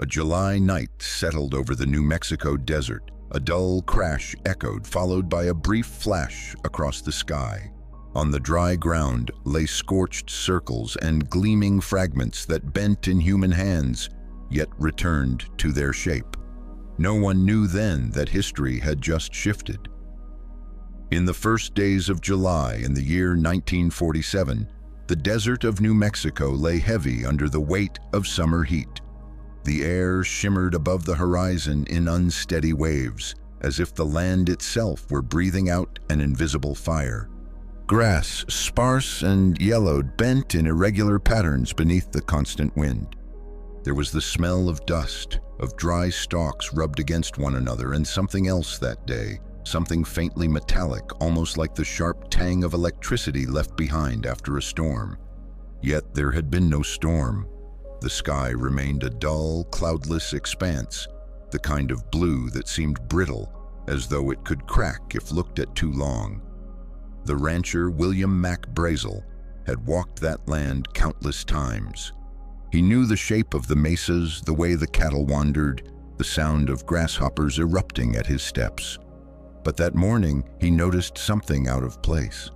A July night settled over the New Mexico desert. A dull crash echoed, followed by a brief flash across the sky. On the dry ground lay scorched circles and gleaming fragments that bent in human hands, yet returned to their shape. No one knew then that history had just shifted. In the first days of July in the year 1947, the desert of New Mexico lay heavy under the weight of summer heat. The air shimmered above the horizon in unsteady waves, as if the land itself were breathing out an invisible fire. Grass, sparse and yellowed, bent in irregular patterns beneath the constant wind. There was the smell of dust, of dry stalks rubbed against one another, and something else that day, something faintly metallic, almost like the sharp tang of electricity left behind after a storm. Yet there had been no storm. The sky remained a dull, cloudless expanse, the kind of blue that seemed brittle, as though it could crack if looked at too long. The rancher William Mac Brazel had walked that land countless times. He knew the shape of the mesas, the way the cattle wandered, the sound of grasshoppers erupting at his steps. But that morning he noticed something out of place.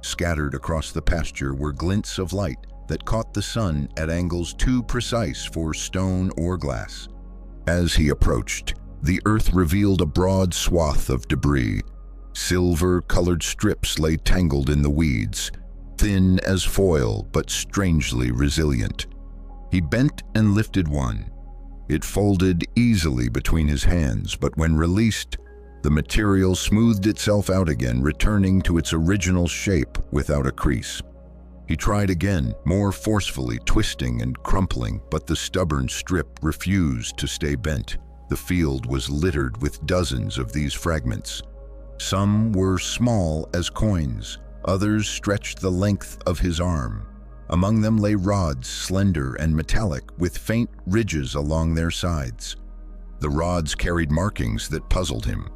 Scattered across the pasture were glints of light that caught the sun at angles too precise for stone or glass. As he approached, the earth revealed a broad swath of debris. Silver-colored strips lay tangled in the weeds, thin as foil but strangely resilient. He bent and lifted one. It folded easily between his hands, but when released, the material smoothed itself out again, returning to its original shape without a crease. He tried again, more forcefully, twisting and crumpling, but the stubborn strip refused to stay bent. The field was littered with dozens of these fragments. Some were small as coins, others stretched the length of his arm. Among them lay rods, slender and metallic, with faint ridges along their sides. The rods carried markings that puzzled him.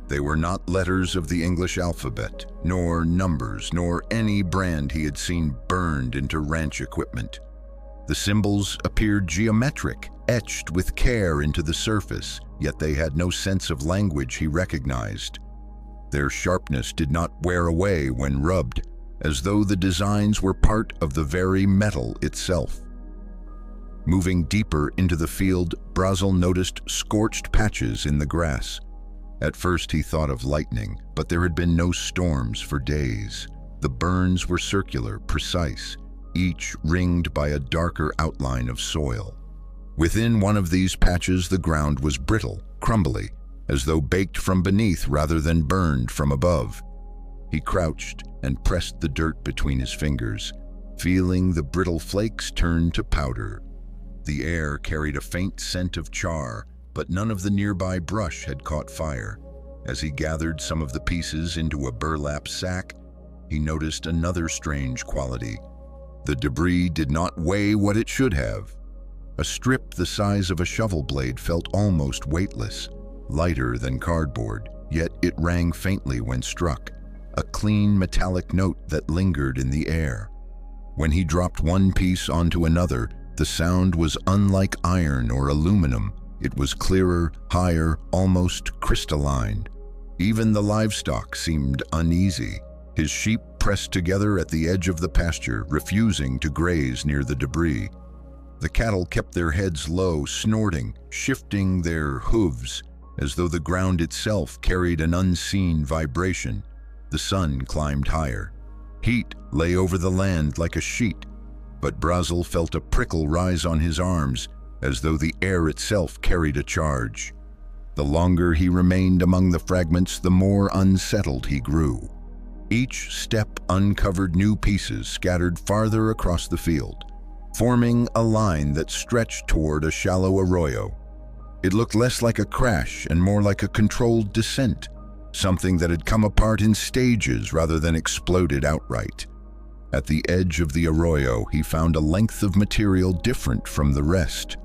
They were not letters of the English alphabet, nor numbers, nor any brand he had seen burned into ranch equipment. The symbols appeared geometric, etched with care into the surface, yet they had no sense of language he recognized. Their sharpness did not wear away when rubbed, as though the designs were part of the very metal itself. Moving deeper into the field, Brazel noticed scorched patches in the grass. At first he thought of lightning, but there had been no storms for days. The burns were circular, precise, each ringed by a darker outline of soil. Within one of these patches the ground was brittle, crumbly, as though baked from beneath rather than burned from above. He crouched and pressed the dirt between his fingers, feeling the brittle flakes turn to powder. The air carried a faint scent of char, but none of the nearby brush had caught fire. As he gathered some of the pieces into a burlap sack, he noticed another strange quality. The debris did not weigh what it should have. A strip the size of a shovel blade felt almost weightless, lighter than cardboard, yet it rang faintly when struck, a clean metallic note that lingered in the air. When he dropped one piece onto another, the sound was unlike iron or aluminum. It was clearer, higher, almost crystalline. Even the livestock seemed uneasy. His sheep pressed together at the edge of the pasture, refusing to graze near the debris. The cattle kept their heads low, snorting, shifting their hooves, as though the ground itself carried an unseen vibration. The sun climbed higher. Heat lay over the land like a sheet, but Brazel felt a prickle rise on his arms, as though the air itself carried a charge. The longer he remained among the fragments, the more unsettled he grew. Each step uncovered new pieces scattered farther across the field, forming a line that stretched toward a shallow arroyo. It looked less like a crash and more like a controlled descent, something that had come apart in stages rather than exploded outright. At the edge of the arroyo, he found a length of material different from the rest.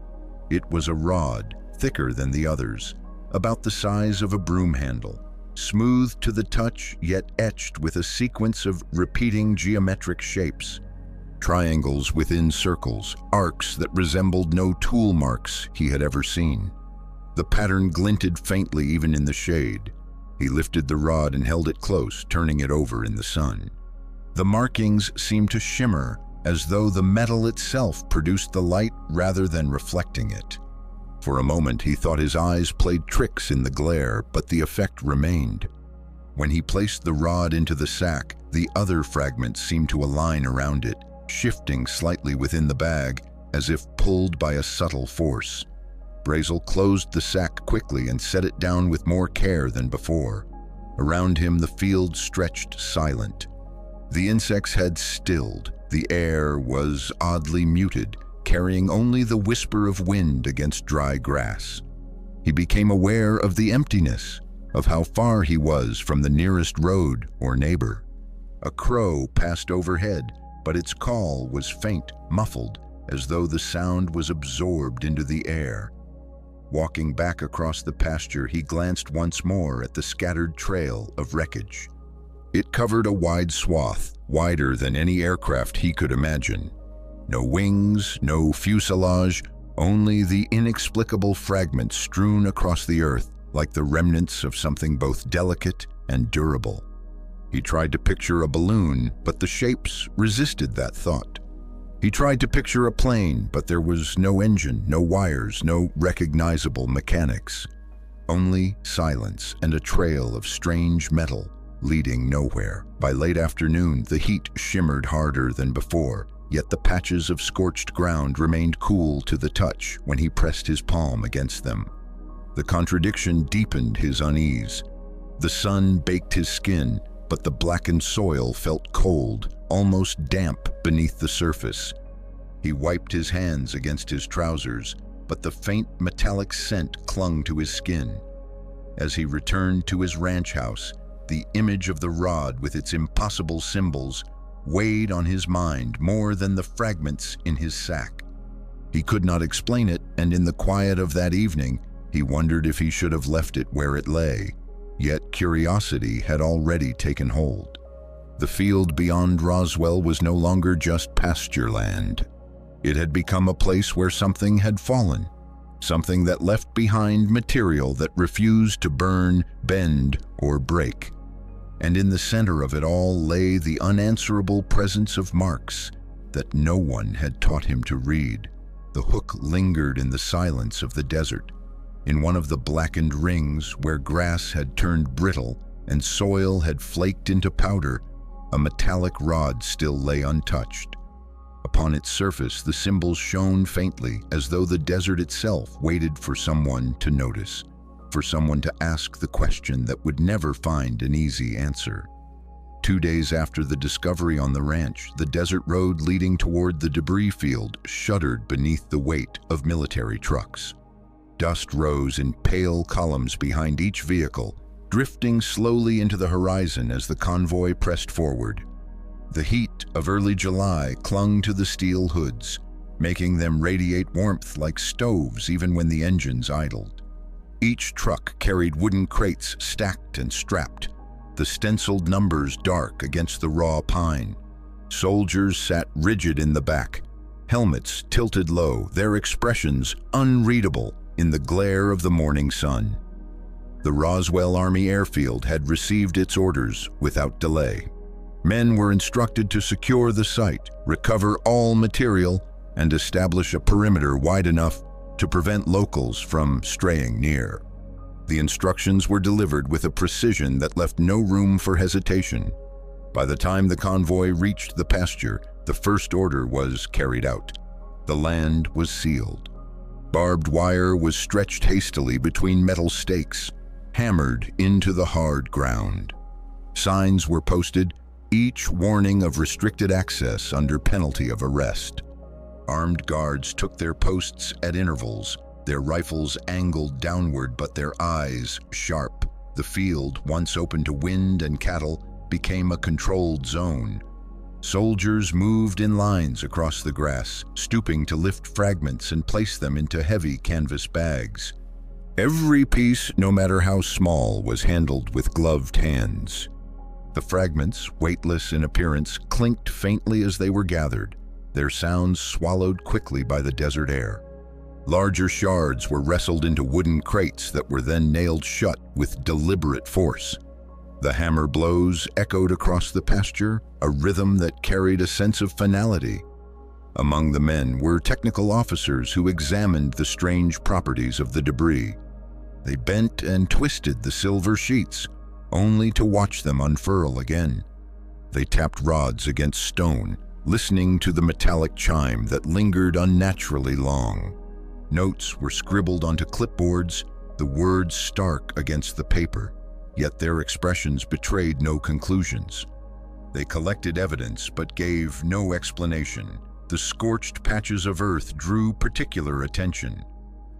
It was a rod, thicker than the others, about the size of a broom handle, smooth to the touch yet etched with a sequence of repeating geometric shapes. triangles within circles, arcs that resembled no tool marks he had ever seen. The pattern glinted faintly even in the shade. He lifted the rod and held it close, turning it over in the sun. The markings seemed to shimmer, as though the metal itself produced the light rather than reflecting it. For a moment he thought his eyes played tricks in the glare, but the effect remained. When he placed the rod into the sack, the other fragments seemed to align around it, shifting slightly within the bag, as if pulled by a subtle force. Brazel closed the sack quickly and set it down with more care than before. Around him the field stretched silent. The insects had stilled. The air was oddly muted, carrying only the whisper of wind against dry grass. He became aware of the emptiness, of how far he was from the nearest road or neighbor. A crow passed overhead, but its call was faint, muffled, as though the sound was absorbed into the air. Walking back across the pasture, he glanced once more at the scattered trail of wreckage. It covered a wide swath, wider than any aircraft he could imagine. No wings, no fuselage, only the inexplicable fragments strewn across the earth like the remnants of something both delicate and durable. He tried to picture a balloon, but the shapes resisted that thought. He tried to picture a plane, but there was no engine, no wires, no recognizable mechanics. Only silence and a trail of strange metal leading nowhere. By late afternoon, the heat shimmered harder than before, yet the patches of scorched ground remained cool to the touch when he pressed his palm against them. The contradiction deepened his unease. The sun baked his skin, but the blackened soil felt cold, almost damp beneath the surface. He wiped his hands against his trousers, but the faint metallic scent clung to his skin. As he returned to his ranch house, the image of the rod with its impossible symbols weighed on his mind more than the fragments in his sack. He could not explain it, and in the quiet of that evening, he wondered if he should have left it where it lay. Yet curiosity had already taken hold. The field beyond Roswell was no longer just pasture land. It had become a place where something had fallen, something that left behind material that refused to burn, bend, or break. And in the center of it all lay the unanswerable presence of marks that no one had taught him to read. The hook lingered in the silence of the desert. In one of the blackened rings where grass had turned brittle and soil had flaked into powder, a metallic rod still lay untouched. Upon its surface, the symbols shone faintly, as though the desert itself waited for someone to notice, for someone to ask the question that would never find an easy answer. 2 days after the discovery on the ranch, the desert road leading toward the debris field shuddered beneath the weight of military trucks. Dust rose in pale columns behind each vehicle, drifting slowly into the horizon as the convoy pressed forward. The heat of early July clung to the steel hoods, making them radiate warmth like stoves even when the engines idled. Each truck carried wooden crates stacked and strapped, the stenciled numbers dark against the raw pine. Soldiers sat rigid in the back, helmets tilted low, their expressions unreadable in the glare of the morning sun. The Roswell Army Airfield had received its orders without delay. Men were instructed to secure the site, recover all material, and establish a perimeter wide enough to prevent locals from straying near. The instructions were delivered with a precision that left no room for hesitation. By the time the convoy reached the pasture, the first order was carried out. The land was sealed. Barbed wire was stretched hastily between metal stakes, hammered into the hard ground. Signs were posted, each warning of restricted access under penalty of arrest. Armed guards took their posts at intervals, their rifles angled downward but their eyes sharp. The field, once open to wind and cattle, became a controlled zone. Soldiers moved in lines across the grass, stooping to lift fragments and place them into heavy canvas bags. Every piece, no matter how small, was handled with gloved hands. The fragments, weightless in appearance, clinked faintly as they were gathered, their sounds swallowed quickly by the desert air. Larger shards were wrestled into wooden crates that were then nailed shut with deliberate force. The hammer blows echoed across the pasture, a rhythm that carried a sense of finality. Among the men were technical officers who examined the strange properties of the debris. They bent and twisted the silver sheets, only to watch them unfurl again. They tapped rods against stone, listening to the metallic chime that lingered unnaturally long. Notes were scribbled onto clipboards, the words stark against the paper, yet their expressions betrayed no conclusions. They collected evidence but gave no explanation. The scorched patches of earth drew particular attention.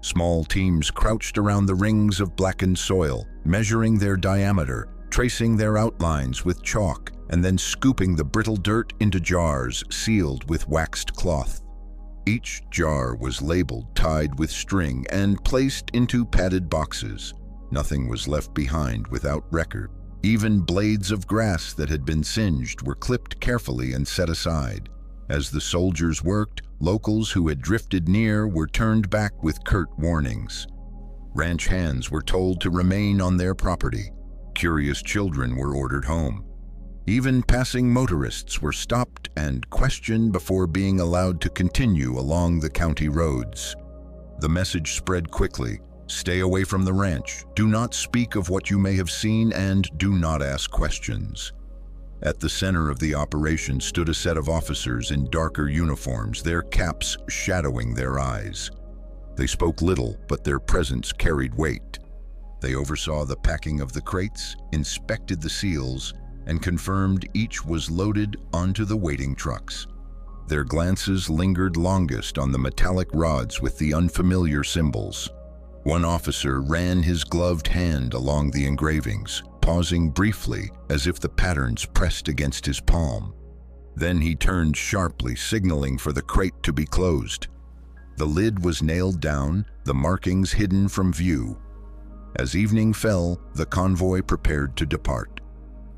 Small teams crouched around the rings of blackened soil, measuring their diameter, tracing their outlines with chalk, and then scooping the brittle dirt into jars sealed with waxed cloth. Each jar was labeled, tied with string, and placed into padded boxes. Nothing was left behind without record. Even blades of grass that had been singed were clipped carefully and set aside. As the soldiers worked, locals who had drifted near were turned back with curt warnings. Ranch hands were told to remain on their property. Curious children were ordered home. Even passing motorists were stopped and questioned before being allowed to continue along the county roads. The message spread quickly. Stay away from the ranch. Do not speak of what you may have seen, and do not ask questions. At the center of the operation stood a set of officers in darker uniforms, their caps shadowing their eyes. They spoke little, but their presence carried weight. They oversaw the packing of the crates, inspected the seals, and confirmed each was loaded onto the waiting trucks. Their glances lingered longest on the metallic rods with the unfamiliar symbols. One officer ran his gloved hand along the engravings, pausing briefly as if the patterns pressed against his palm. Then he turned sharply, signaling for the crate to be closed. The lid was nailed down, the markings hidden from view. As evening fell, the convoy prepared to depart.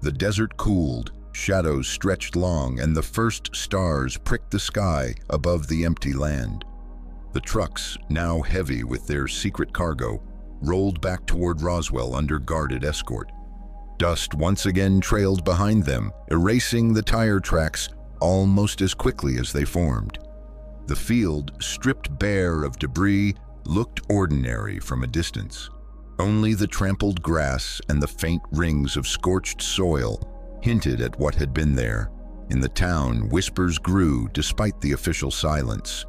The desert cooled, shadows stretched long, and the first stars pricked the sky above the empty land. The trucks, now heavy with their secret cargo, rolled back toward Roswell under guarded escort. Dust once again trailed behind them, erasing the tire tracks almost as quickly as they formed. The field, stripped bare of debris, looked ordinary from a distance. Only the trampled grass and the faint rings of scorched soil hinted at what had been there. In the town, whispers grew despite the official silence.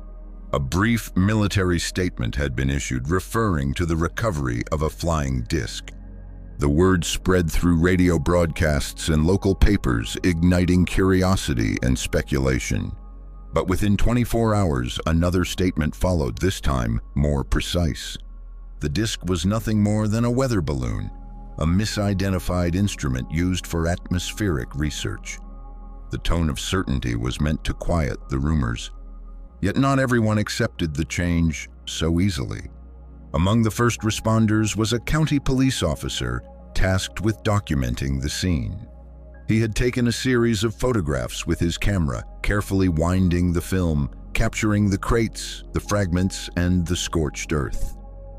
A brief military statement had been issued referring to the recovery of a flying disc. The word spread through radio broadcasts and local papers, igniting curiosity and speculation. But within 24 hours, another statement followed, this time more precise. The disc was nothing more than a weather balloon, a misidentified instrument used for atmospheric research. The tone of certainty was meant to quiet the rumors. Yet not everyone accepted the change so easily. Among the first responders was a county police officer tasked with documenting the scene. He had taken a series of photographs with his camera, carefully winding the film, capturing the crates, the fragments, and the scorched earth.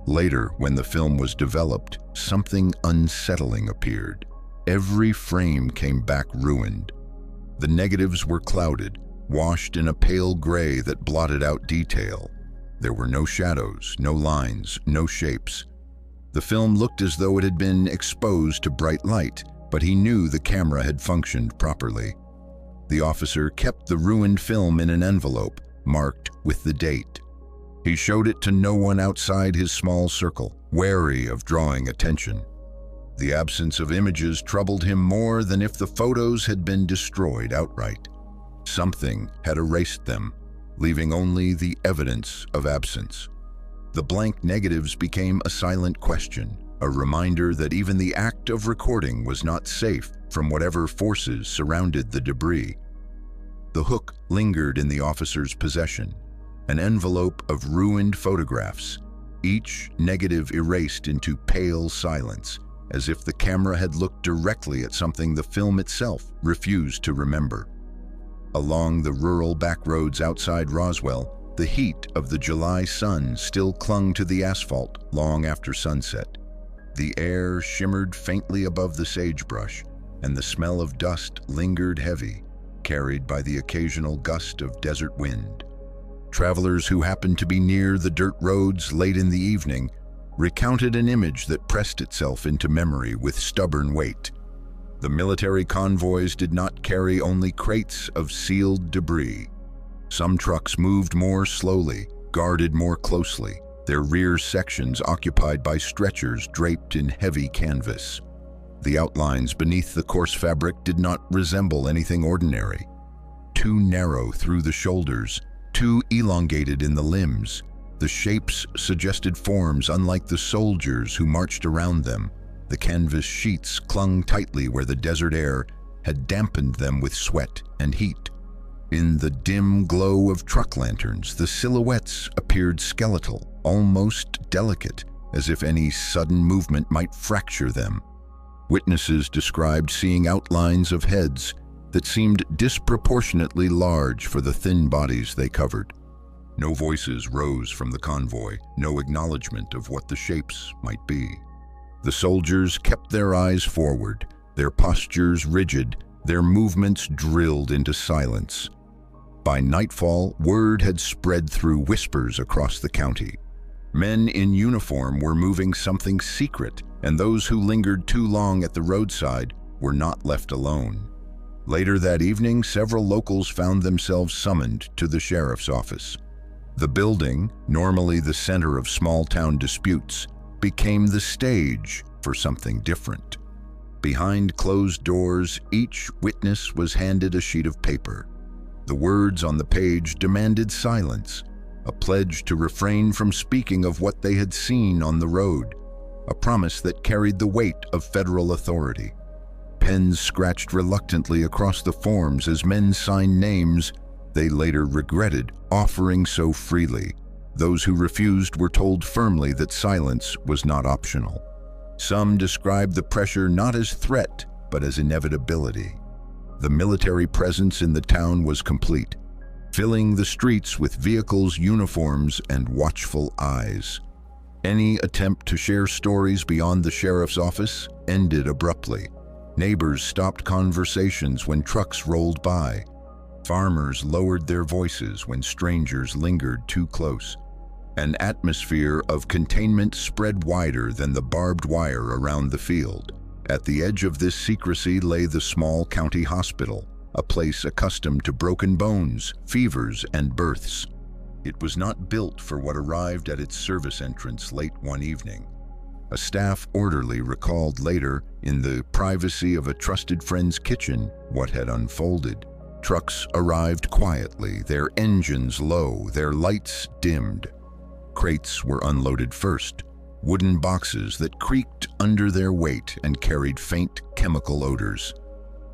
Later, when the film was developed, something unsettling appeared. Every frame came back ruined. The negatives were clouded, washed in a pale gray that blotted out detail. There were no shadows, no lines, no shapes. The film looked as though it had been exposed to bright light, but he knew the camera had functioned properly. The officer kept the ruined film in an envelope, marked with the date. He showed it to no one outside his small circle, wary of drawing attention. The absence of images troubled him more than if the photos had been destroyed outright. Something had erased them, leaving only the evidence of absence. The blank negatives became a silent question, a reminder that even the act of recording was not safe from whatever forces surrounded the debris. The hook lingered in the officer's possession, an envelope of ruined photographs, each negative erased into pale silence, as if the camera had looked directly at something the film itself refused to remember. Along the rural backroads outside Roswell, the heat of the July sun still clung to the asphalt long after sunset. The air shimmered faintly above the sagebrush, and the smell of dust lingered heavy, carried by the occasional gust of desert wind. Travelers who happened to be near the dirt roads late in the evening recounted an image that pressed itself into memory with stubborn weight. The military convoys did not carry only crates of sealed debris. Some trucks moved more slowly, guarded more closely, their rear sections occupied by stretchers draped in heavy canvas. The outlines beneath the coarse fabric did not resemble anything ordinary. Too narrow through the shoulders, too elongated in the limbs, the shapes suggested forms unlike the soldiers who marched around them. The canvas sheets clung tightly where the desert air had dampened them with sweat and heat. In the dim glow of truck lanterns, the silhouettes appeared skeletal, almost delicate, as if any sudden movement might fracture them. Witnesses described seeing outlines of heads that seemed disproportionately large for the thin bodies they covered. No voices rose from the convoy, no acknowledgement of what the shapes might be. The soldiers kept their eyes forward, their postures rigid, their movements drilled into silence. By nightfall, word had spread through whispers across the county. Men in uniform were moving something secret, and those who lingered too long at the roadside were not left alone. Later that evening, several locals found themselves summoned to the sheriff's office. The building, normally the center of small-town disputes, became the stage for something different. Behind closed doors, each witness was handed a sheet of paper. The words on the page demanded silence, a pledge to refrain from speaking of what they had seen on the road, a promise that carried the weight of federal authority. Pens scratched reluctantly across the forms as men signed names they later regretted offering so freely. Those who refused were told firmly that silence was not optional. Some described the pressure not as threat, but as inevitability. The military presence in the town was complete, filling the streets with vehicles, uniforms, and watchful eyes. Any attempt to share stories beyond the sheriff's office ended abruptly. Neighbors stopped conversations when trucks rolled by. Farmers lowered their voices when strangers lingered too close. An atmosphere of containment spread wider than the barbed wire around the field. At the edge of this secrecy lay the small county hospital, a place accustomed to broken bones, fevers, and births. It was not built for what arrived at its service entrance late one evening. A staff orderly recalled later, in the privacy of a trusted friend's kitchen, what had unfolded. Trucks arrived quietly, their engines low, their lights dimmed. Crates were unloaded first, wooden boxes that creaked under their weight and carried faint chemical odors.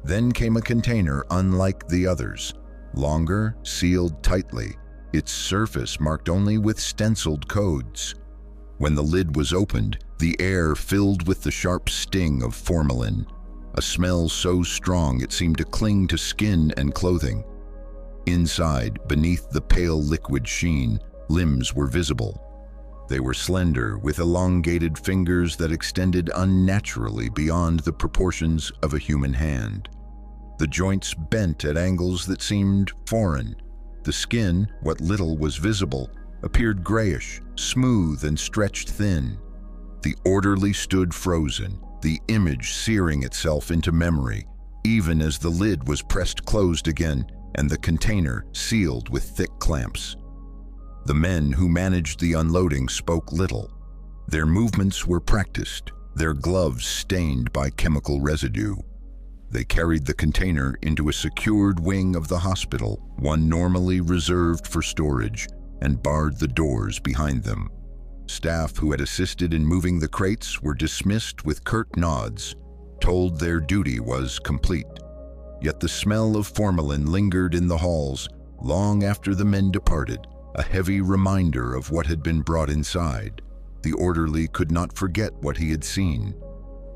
Then came a container unlike the others, longer, sealed tightly, its surface marked only with stenciled codes. When the lid was opened, the air filled with the sharp sting of formalin, a smell so strong it seemed to cling to skin and clothing. Inside, beneath the pale liquid sheen, limbs were visible. They were slender, with elongated fingers that extended unnaturally beyond the proportions of a human hand. The joints bent at angles that seemed foreign. The skin, what little was visible, appeared grayish, smooth and stretched thin. The orderly stood frozen, the image searing itself into memory, even as the lid was pressed closed again and the container sealed with thick clamps. The men who managed the unloading spoke little. Their movements were practiced, their gloves stained by chemical residue. They carried the container into a secured wing of the hospital, one normally reserved for storage, and barred the doors behind them. Staff who had assisted in moving the crates were dismissed with curt nods, told their duty was complete. Yet the smell of formalin lingered in the halls long after the men departed, a heavy reminder of what had been brought inside. The orderly could not forget what he had seen.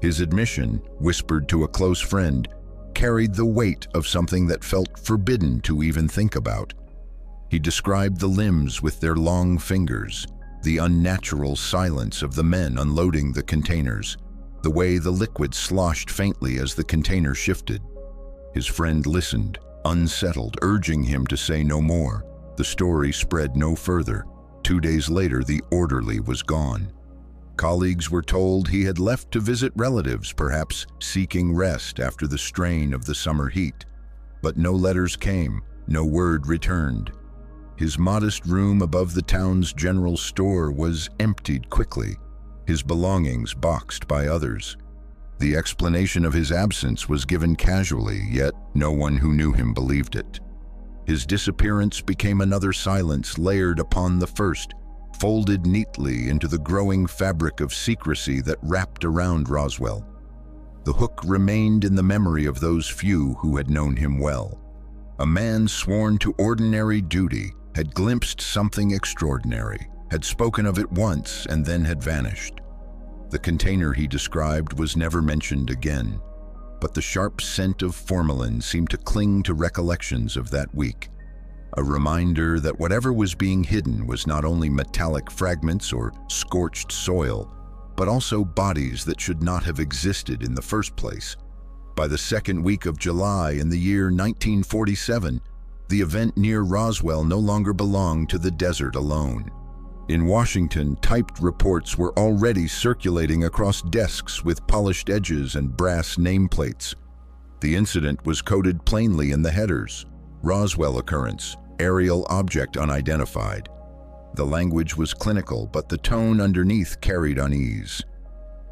His admission, whispered to a close friend, carried the weight of something that felt forbidden to even think about. He described the limbs with their long fingers, the unnatural silence of the men unloading the containers, the way the liquid sloshed faintly as the container shifted. His friend listened, unsettled, urging him to say no more. The story spread no further. 2 days later, the orderly was gone. Colleagues were told he had left to visit relatives, perhaps seeking rest after the strain of the summer heat. But no letters came, no word returned. His modest room above the town's general store was emptied quickly, his belongings boxed by others. The explanation of his absence was given casually, yet no one who knew him believed it. His disappearance became another silence layered upon the first, folded neatly into the growing fabric of secrecy that wrapped around Roswell. The hook remained in the memory of those few who had known him well. A man sworn to ordinary duty had glimpsed something extraordinary, had spoken of it once and then had vanished. The container he described was never mentioned again, but the sharp scent of formalin seemed to cling to recollections of that week. A reminder that whatever was being hidden was not only metallic fragments or scorched soil, but also bodies that should not have existed in the first place. By the second week of July in the year 1947, the event near Roswell no longer belonged to the desert alone. In Washington, typed reports were already circulating across desks with polished edges and brass nameplates. The incident was coded plainly in the headers: Roswell occurrence, aerial object unidentified. The language was clinical, but the tone underneath carried unease.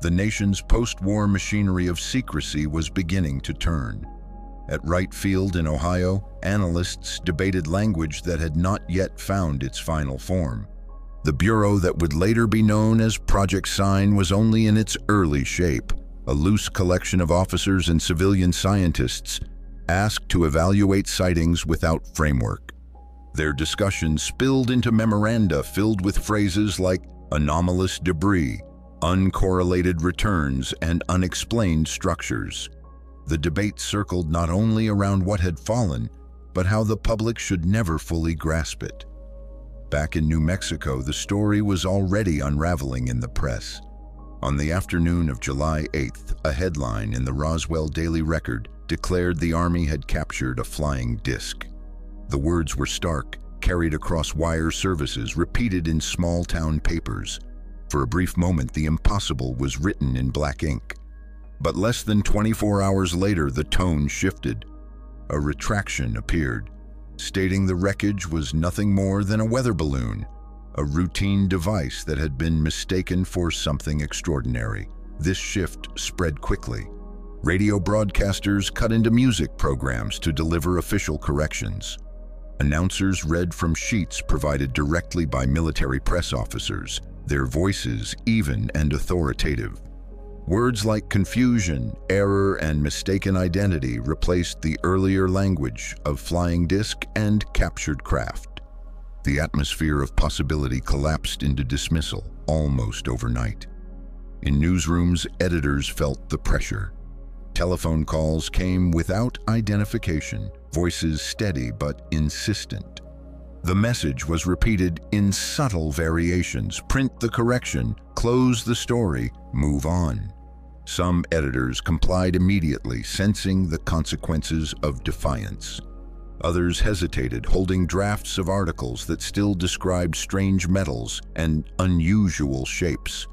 The nation's post-war machinery of secrecy was beginning to turn. At Wright Field in Ohio, analysts debated language that had not yet found its final form. The bureau that would later be known as Project Sign was only in its early shape, a loose collection of officers and civilian scientists asked to evaluate sightings without framework. Their discussions spilled into memoranda filled with phrases like anomalous debris, uncorrelated returns, and unexplained structures. The debate circled not only around what had fallen, but how the public should never fully grasp it. Back in New Mexico, the story was already unraveling in the press. On the afternoon of July 8th, a headline in the Roswell Daily Record declared the Army had captured a flying disc. The words were stark, carried across wire services, repeated in small-town papers. For a brief moment, the impossible was written in black ink. But less than 24 hours later, the tone shifted. A retraction appeared, stating the wreckage was nothing more than a weather balloon, a routine device that had been mistaken for something extraordinary. This shift spread quickly. Radio broadcasters cut into music programs to deliver official corrections. Announcers read from sheets provided directly by military press officers, their voices even and authoritative. Words like confusion, error, and mistaken identity replaced the earlier language of flying disc and captured craft. The atmosphere of possibility collapsed into dismissal almost overnight. In newsrooms, editors felt the pressure. Telephone calls came without identification, voices steady but insistent. The message was repeated in subtle variations: print the correction, close the story, move on. Some editors complied immediately, sensing the consequences of defiance. Others hesitated, holding drafts of articles that still described strange metals and unusual shapes.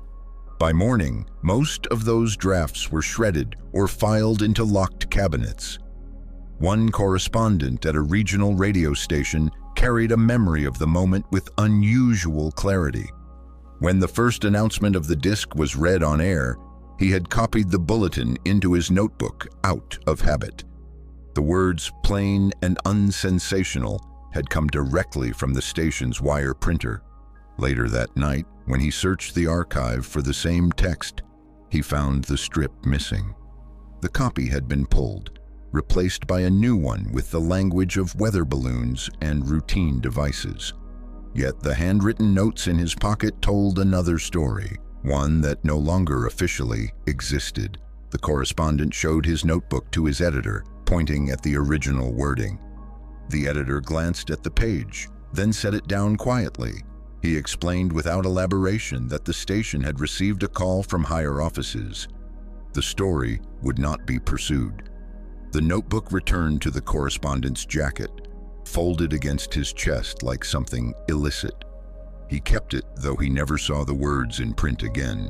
By morning, most of those drafts were shredded or filed into locked cabinets. One correspondent at a regional radio station carried a memory of the moment with unusual clarity. When the first announcement of the disc was read on air, he had copied the bulletin into his notebook out of habit. The words "plain and unsensational" had come directly from the station's wire printer. Later that night, when he searched the archive for the same text, he found the strip missing. The copy had been pulled, replaced by a new one with the language of weather balloons and routine devices. Yet the handwritten notes in his pocket told another story, one that no longer officially existed. The correspondent showed his notebook to his editor, pointing at the original wording. The editor glanced at the page, then set it down quietly. He explained without elaboration that the station had received a call from higher offices. The story would not be pursued. The notebook returned to the correspondent's jacket, folded against his chest like something illicit. He kept it, though he never saw the words in print again.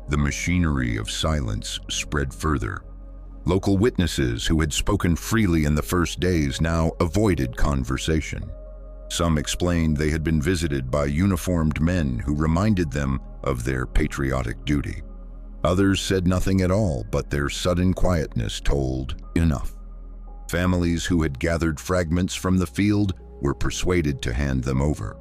The machinery of silence spread further. Local witnesses who had spoken freely in the first days now avoided conversation. Some explained they had been visited by uniformed men who reminded them of their patriotic duty. Others said nothing at all, but their sudden quietness told enough. Families who had gathered fragments from the field were persuaded to hand them over.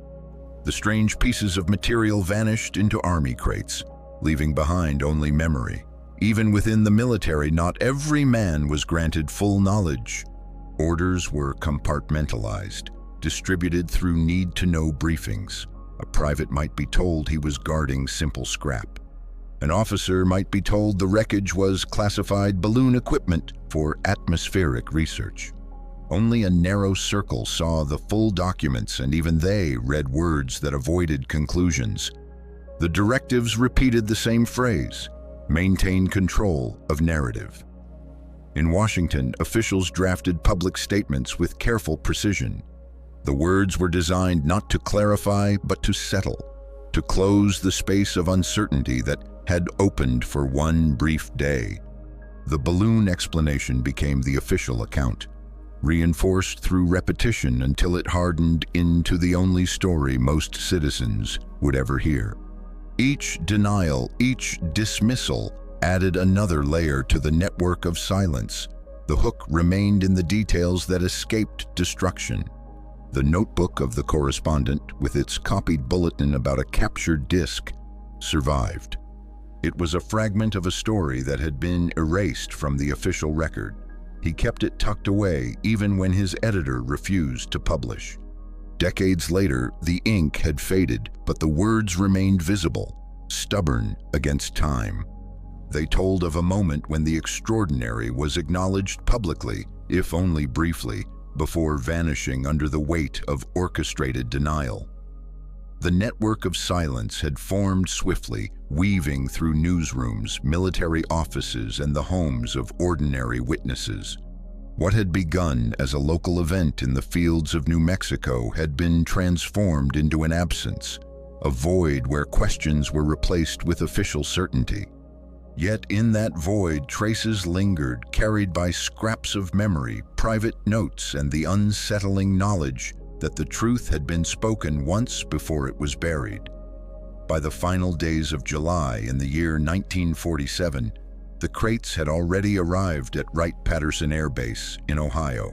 The strange pieces of material vanished into army crates, leaving behind only memory. Even within the military, not every man was granted full knowledge. Orders were compartmentalized, distributed through need-to-know briefings. A private might be told he was guarding simple scrap. An officer might be told the wreckage was classified balloon equipment for atmospheric research. Only a narrow circle saw the full documents, and even they read words that avoided conclusions. The directives repeated the same phrase: maintain control of narrative. In Washington, officials drafted public statements with careful precision. The words were designed not to clarify, but to settle, to close the space of uncertainty that had opened for one brief day. The balloon explanation became the official account, reinforced through repetition until it hardened into the only story most citizens would ever hear. Each denial, each dismissal added another layer to the network of silence. The hook remained in the details that escaped destruction. The notebook of the correspondent, with its copied bulletin about a captured disc, survived. It was a fragment of a story that had been erased from the official record. He kept it tucked away even when his editor refused to publish. Decades later, the ink had faded, but the words remained visible, stubborn against time. They told of a moment when the extraordinary was acknowledged publicly, if only briefly, before vanishing under the weight of orchestrated denial. The network of silence had formed swiftly, weaving through newsrooms, military offices, and the homes of ordinary witnesses. What had begun as a local event in the fields of New Mexico had been transformed into an absence, a void where questions were replaced with official certainty. Yet in that void, traces lingered, carried by scraps of memory, private notes, and the unsettling knowledge that the truth had been spoken once before it was buried. By the final days of July in the year 1947, the crates had already arrived at Wright-Patterson Air Base in Ohio.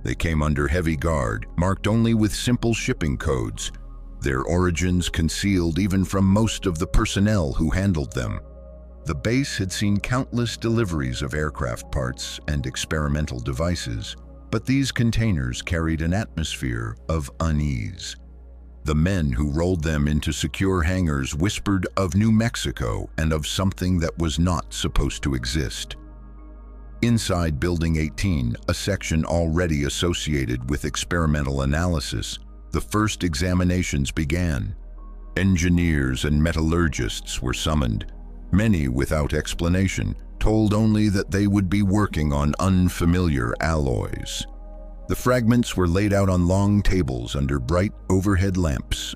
They came under heavy guard, marked only with simple shipping codes, their origins concealed even from most of the personnel who handled them. The base had seen countless deliveries of aircraft parts and experimental devices, but these containers carried an atmosphere of unease. The men who rolled them into secure hangars whispered of New Mexico and of something that was not supposed to exist. Inside Building 18, a section already associated with experimental analysis, the first examinations began. Engineers and metallurgists were summoned, many without explanation, told only that they would be working on unfamiliar alloys. The fragments were laid out on long tables under bright overhead lamps.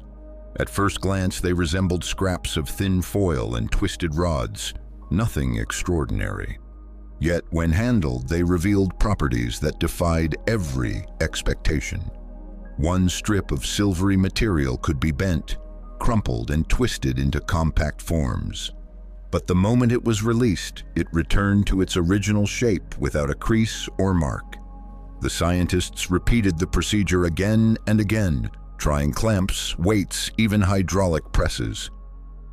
At first glance, they resembled scraps of thin foil and twisted rods, nothing extraordinary. Yet when handled, they revealed properties that defied every expectation. One strip of silvery material could be bent, crumpled, and twisted into compact forms. But the moment it was released, it returned to its original shape without a crease or mark. The scientists repeated the procedure again and again, trying clamps, weights, even hydraulic presses.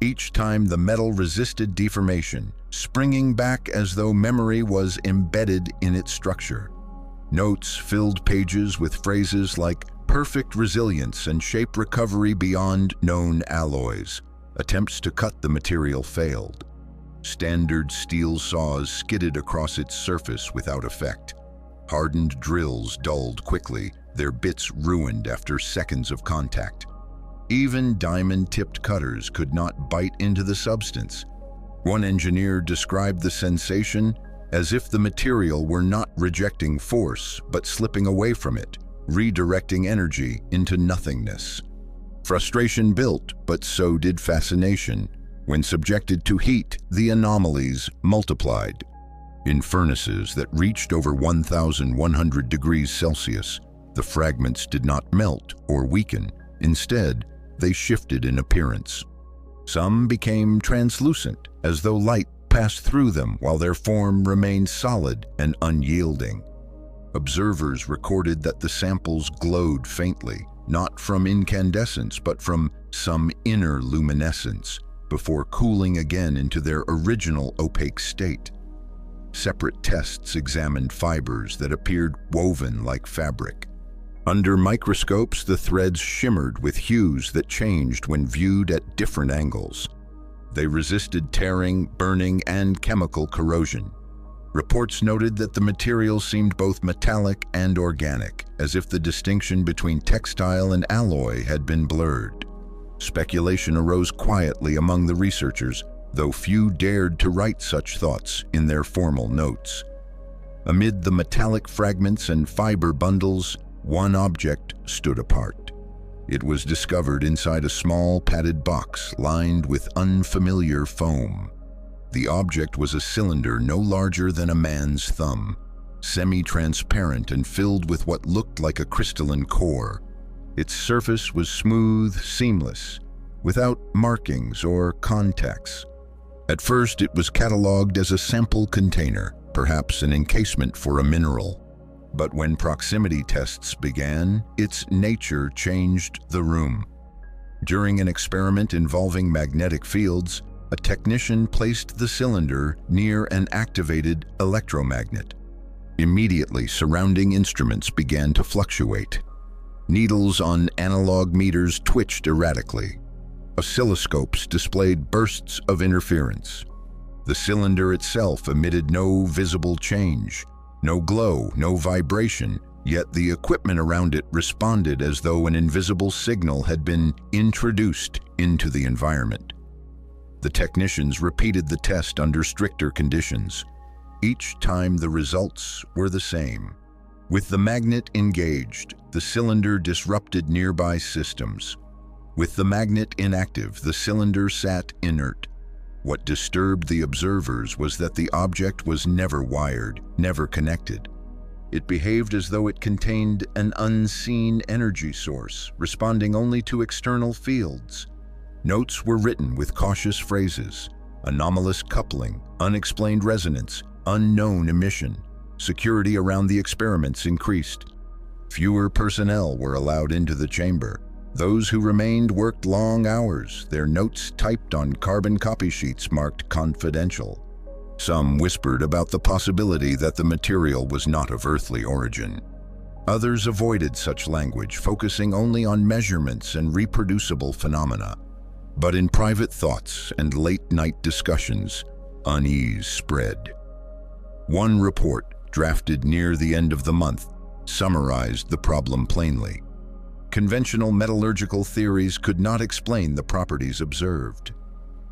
Each time the metal resisted deformation, springing back as though memory was embedded in its structure. Notes filled pages with phrases like perfect resilience and shape recovery beyond known alloys. Attempts to cut the material failed. Standard steel saws skidded across its surface without effect. Hardened drills dulled quickly, their bits ruined after seconds of contact. Even diamond-tipped cutters could not bite into the substance. One engineer described the sensation as if the material were not rejecting force, but slipping away from it, redirecting energy into nothingness. Frustration built, but so did fascination. When subjected to heat, the anomalies multiplied. In furnaces that reached over 1,100 degrees Celsius, the fragments did not melt or weaken. Instead, they shifted in appearance. Some became translucent, as though light passed through them while their form remained solid and unyielding. Observers recorded that the samples glowed faintly, not from incandescence but from some inner luminescence, before cooling again into their original opaque state. Separate tests examined fibers that appeared woven like fabric. Under microscopes, the threads shimmered with hues that changed when viewed at different angles. They resisted tearing, burning, and chemical corrosion. Reports noted that the material seemed both metallic and organic, as if the distinction between textile and alloy had been blurred. Speculation arose quietly among the researchers, though few dared to write such thoughts in their formal notes. Amid the metallic fragments and fiber bundles, one object stood apart. It was discovered inside a small padded box lined with unfamiliar foam. The object was a cylinder no larger than a man's thumb, semi-transparent and filled with what looked like a crystalline core. Its surface was smooth, seamless, without markings or contacts. At first, it was catalogued as a sample container, perhaps an encasement for a mineral. But when proximity tests began, its nature changed the room. During an experiment involving magnetic fields, a technician placed the cylinder near an activated electromagnet. Immediately, surrounding instruments began to fluctuate. Needles on analog meters twitched erratically. Oscilloscopes displayed bursts of interference. The cylinder itself emitted no visible change, no glow, no vibration, yet the equipment around it responded as though an invisible signal had been introduced into the environment. The technicians repeated the test under stricter conditions. Each time the results were the same. With the magnet engaged, the cylinder disrupted nearby systems. With the magnet inactive, the cylinder sat inert. What disturbed the observers was that the object was never wired, never connected. It behaved as though it contained an unseen energy source, responding only to external fields. Notes were written with cautious phrases: anomalous coupling, unexplained resonance, unknown emission. Security around the experiments increased. Fewer personnel were allowed into the chamber. Those who remained worked long hours, their notes typed on carbon copy sheets marked confidential. Some whispered about the possibility that the material was not of earthly origin. Others avoided such language, focusing only on measurements and reproducible phenomena. But in private thoughts and late-night discussions, unease spread. One report, drafted near the end of the month, summarized the problem plainly. Conventional metallurgical theories could not explain the properties observed.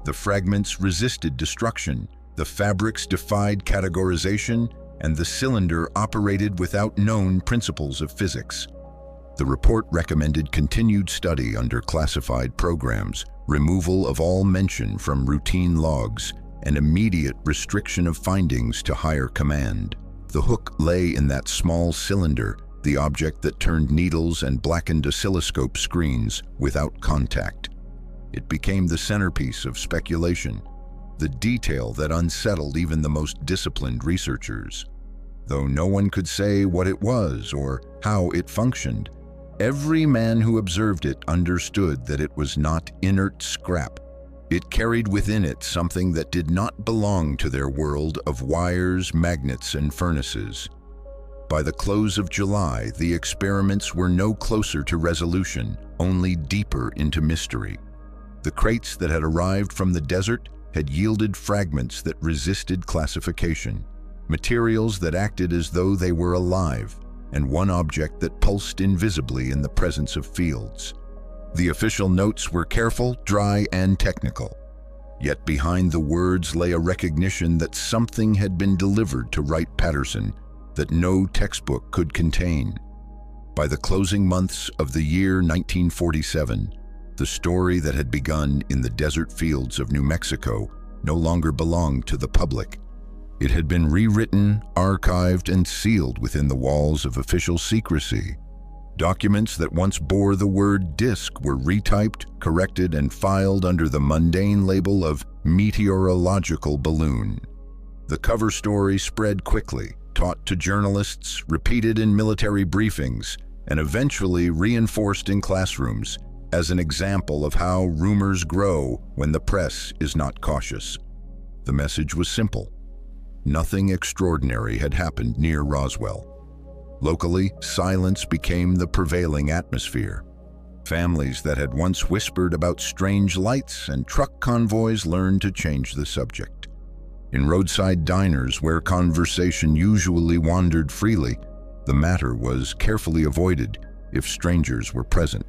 The fragments resisted destruction, the fabrics defied categorization, and the cylinder operated without known principles of physics. The report recommended continued study under classified programs, removal of all mention from routine logs, and immediate restriction of findings to higher command. The hook lay in that small cylinder, the object that turned needles and blackened oscilloscope screens without contact. It became the centerpiece of speculation, the detail that unsettled even the most disciplined researchers. Though no one could say what it was or how it functioned, every man who observed it understood that it was not inert scrap. It carried within it something that did not belong to their world of wires, magnets, and furnaces. By the close of July, the experiments were no closer to resolution, only deeper into mystery. The crates that had arrived from the desert had yielded fragments that resisted classification. materials that acted as though they were alive, and one object that pulsed invisibly in the presence of fields. The official notes were careful, dry, and technical. Yet behind the words lay a recognition that something had been delivered to Wright-Patterson that no textbook could contain. By the closing months of the year 1947, the story that had begun in the desert fields of New Mexico no longer belonged to the public. It had been rewritten, archived, and sealed within the walls of official secrecy. Documents that once bore the word disk were retyped, corrected, and filed under the mundane label of meteorological balloon. The cover story spread quickly, taught to journalists, repeated in military briefings, and eventually reinforced in classrooms as an example of how rumors grow when the press is not cautious. The message was simple. Nothing extraordinary had happened near Roswell. Locally, silence became the prevailing atmosphere. Families that had once whispered about strange lights and truck convoys learned to change the subject. In roadside diners where conversation usually wandered freely, the matter was carefully avoided if strangers were present.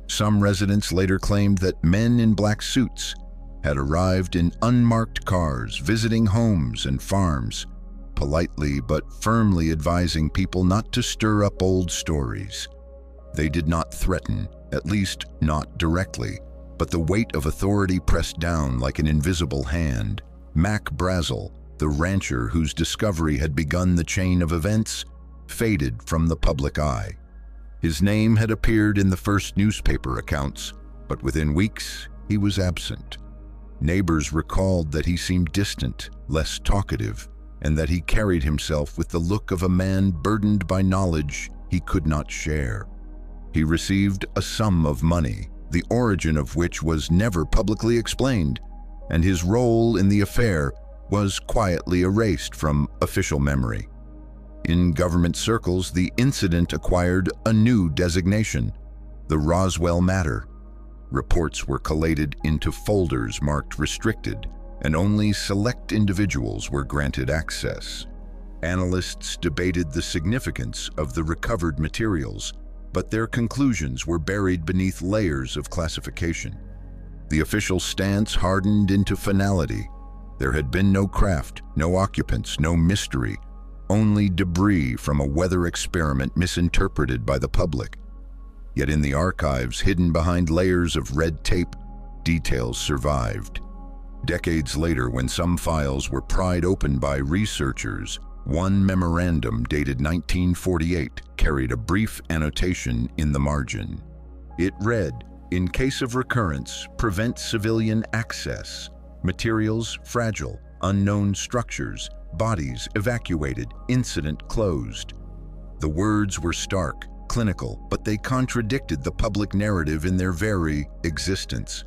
Some residents later claimed that men in black suits had arrived in unmarked cars, visiting homes and farms, politely but firmly advising people not to stir up old stories. They did not threaten, at least not directly, but the weight of authority pressed down like an invisible hand. Mac Brazel, the rancher whose discovery had begun the chain of events, faded from the public eye. His name had appeared in the first newspaper accounts, but within weeks he was absent. Neighbors recalled that he seemed distant, less talkative, and that he carried himself with the look of a man burdened by knowledge he could not share. He received a sum of money, the origin of which was never publicly explained, and his role in the affair was quietly erased from official memory. In government circles, the incident acquired a new designation, the Roswell Matter. Reports were collated into folders marked restricted, and only select individuals were granted access. Analysts debated the significance of the recovered materials, but their conclusions were buried beneath layers of classification. The official stance hardened into finality. There had been no craft, no occupants, no mystery, only debris from a weather experiment misinterpreted by the public. Yet in the archives, hidden behind layers of red tape, details survived. Decades later, when some files were pried open by researchers, one memorandum dated 1948 carried a brief annotation in the margin. It read, "In case of recurrence, prevent civilian access. Materials fragile, unknown structures, bodies evacuated, incident closed." The words were stark, clinical, but they contradicted the public narrative in their very existence.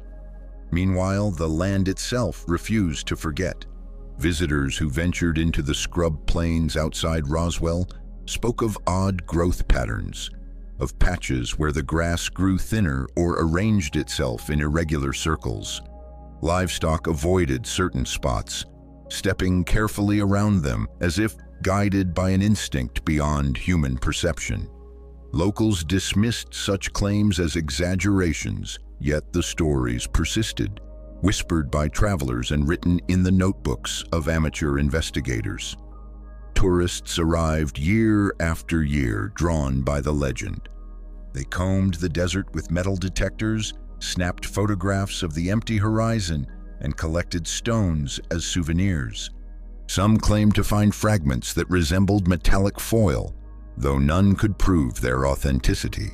Meanwhile, the land itself refused to forget. Visitors who ventured into the scrub plains outside Roswell spoke of odd growth patterns, of patches where the grass grew thinner or arranged itself in irregular circles. Livestock avoided certain spots, stepping carefully around them as if guided by an instinct beyond human perception. Locals dismissed such claims as exaggerations, yet the stories persisted, whispered by travelers and written in the notebooks of amateur investigators. Tourists arrived year after year, drawn by the legend. They combed the desert with metal detectors, snapped photographs of the empty horizon, and collected stones as souvenirs. Some claimed to find fragments that resembled metallic foil, though none could prove their authenticity.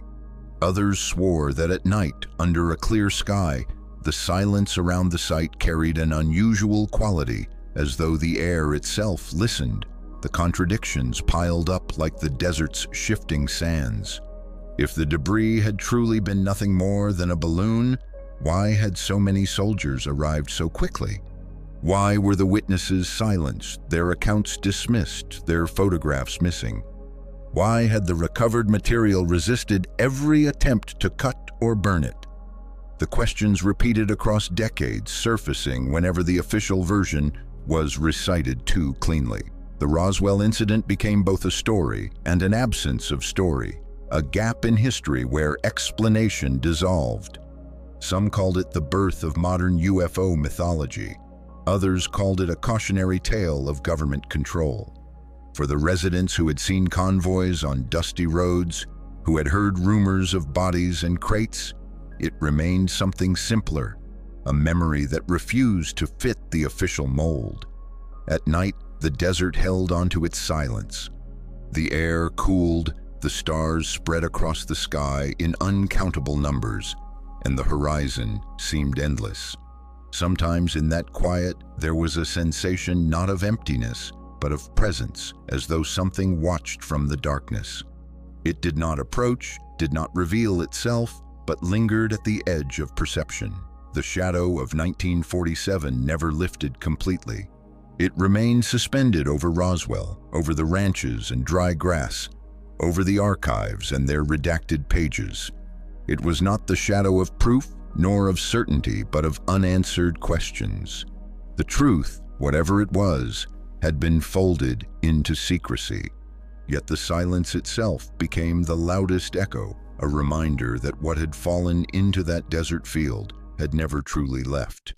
Others swore that at night, under a clear sky, the silence around the site carried an unusual quality, as though the air itself listened. The contradictions piled up like the desert's shifting sands. If the debris had truly been nothing more than a balloon, why had so many soldiers arrived so quickly? Why were the witnesses silenced, their accounts dismissed, their photographs missing? Why had the recovered material resisted every attempt to cut or burn it? The questions repeated across decades, surfacing whenever the official version was recited too cleanly. The Roswell incident became both a story and an absence of story, a gap in history where explanation dissolved. Some called it the birth of modern UFO mythology. Others called it a cautionary tale of government control. For the residents who had seen convoys on dusty roads, who had heard rumors of bodies and crates, it remained something simpler, a memory that refused to fit the official mold. At night, the desert held onto its silence. The air cooled, the stars spread across the sky in uncountable numbers, and the horizon seemed endless. Sometimes in that quiet, there was a sensation not of emptiness, but of presence, as though something watched from the darkness. It did not approach, did not reveal itself, but lingered at the edge of perception. The shadow of 1947 never lifted completely. It remained suspended over Roswell, over the ranches and dry grass, over the archives and their redacted pages. It was not the shadow of proof, nor of certainty, but of unanswered questions. The truth, whatever it was, had been folded into secrecy. Yet the silence itself became the loudest echo, a reminder that what had fallen into that desert field had never truly left.